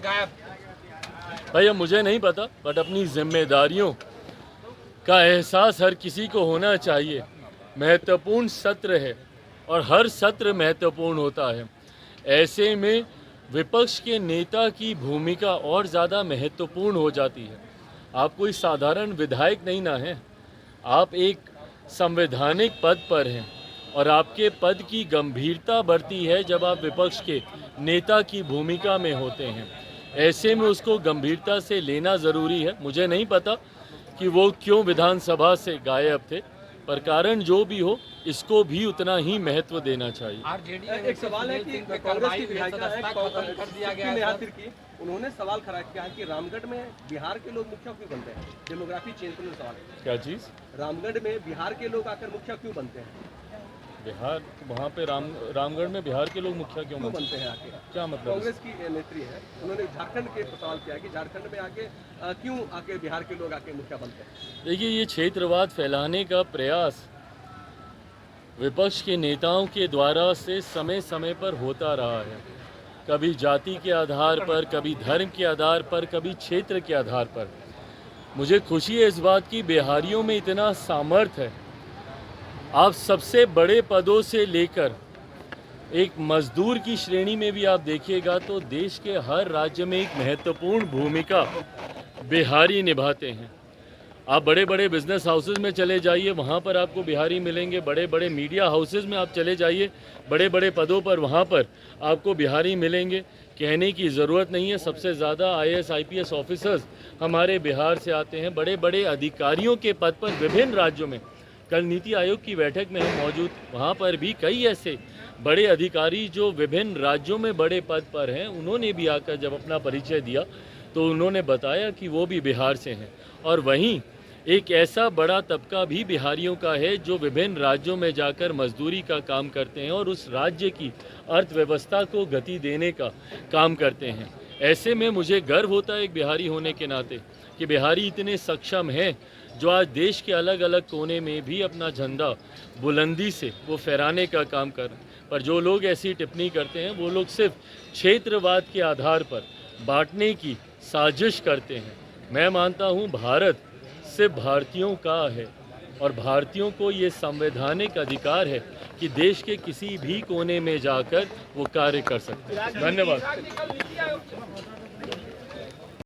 गायब? भैया मुझे नहीं पता, बट अपनी जिम्मेदारियों का एहसास हर किसी को होना चाहिए। महत्वपूर्ण सत्र है और हर सत्र महत्वपूर्ण होता है। ऐसे में विपक्ष के नेता की भूमिका और ज़्यादा महत्वपूर्ण हो जाती है। आप कोई साधारण विधायक नहीं ना हैं, आप एक संवैधानिक पद पर हैं और आपके पद की गंभीरता बढ़ती है जब आप विपक्ष के नेता की भूमिका में होते हैं। ऐसे में उसको गंभीरता से लेना ज़रूरी है। मुझे नहीं पता कि वो क्यों विधानसभा से गायब थे, पर कारण जो भी हो इसको भी उतना ही महत्व देना चाहिए। एक सवाल है कि कांग्रेस की विधायिका कर दिया गया है, उन्होंने सवाल खड़ा किया कि रामगढ़ में बिहार के लोग मुखिया क्यों बनते हैं? डेमोग्राफी चेंज करने सवाल। क्या चीज़? रामगढ़ में बिहार के लोग आकर मुखिया क्यों बनते हैं? बिहार, वहाँ पे रामगढ़ में बिहार के लोग मुखिया क्यों बनते हैं आके? क्या मतलब? कांग्रेस की नेत्री है, उन्होंने झारखंड के सवाल किया कि झारखंड में आके क्यों आके बिहार के लोग आके मुखिया बनते हैं? देखिए, ये क्षेत्रवाद फैलाने का प्रयास विपक्ष के नेताओं के द्वारा से समय समय पर होता रहा है। कभी जाति के आधार पर, कभी धर्म के आधार पर, कभी क्षेत्र के आधार पर। मुझे खुशी है इस बात की, बिहारियों में इतना सामर्थ्य है। आप सबसे बड़े पदों से लेकर एक मजदूर की श्रेणी में भी आप देखिएगा तो देश के हर राज्य में एक महत्वपूर्ण भूमिका बिहारी निभाते हैं। आप बड़े बड़े बिजनेस हाउसेस में चले जाइए, वहाँ पर आपको बिहारी मिलेंगे। बड़े बड़े मीडिया हाउसेस में आप चले जाइए, बड़े बड़े पदों पर वहाँ पर आपको बिहारी मिलेंगे। कहने की ज़रूरत नहीं है, सबसे ज़्यादा IAS IPS ऑफिसर्स हमारे बिहार से आते हैं। बड़े बड़े अधिकारियों के पद पर विभिन्न राज्यों में, कल नीति आयोग की बैठक में हम मौजूद, वहाँ पर भी कई ऐसे बड़े अधिकारी जो विभिन्न राज्यों में बड़े पद पर हैं, उन्होंने भी आकर जब अपना परिचय दिया तो उन्होंने बताया कि वो भी बिहार से हैं। और वहीं एक ऐसा बड़ा तबका भी बिहारियों का है जो विभिन्न राज्यों में जाकर मजदूरी का काम करते हैं और उस राज्य की अर्थव्यवस्था को गति देने का काम करते हैं। ऐसे में मुझे गर्व होता है एक बिहारी होने के नाते कि बिहारी इतने सक्षम हैं जो आज देश के अलग अलग कोने में भी अपना झंडा बुलंदी से वो फहराने का काम कर रहे हैं। पर जो लोग ऐसी टिप्पणी करते हैं वो लोग सिर्फ क्षेत्रवाद के आधार पर बांटने की साजिश करते हैं। मैं मानता हूँ भारत सिर्फ भारतीयों का है और भारतीयों को ये संवैधानिक अधिकार है कि देश के किसी भी कोने में जाकर वो कार्य कर सकते हैं। धन्यवाद।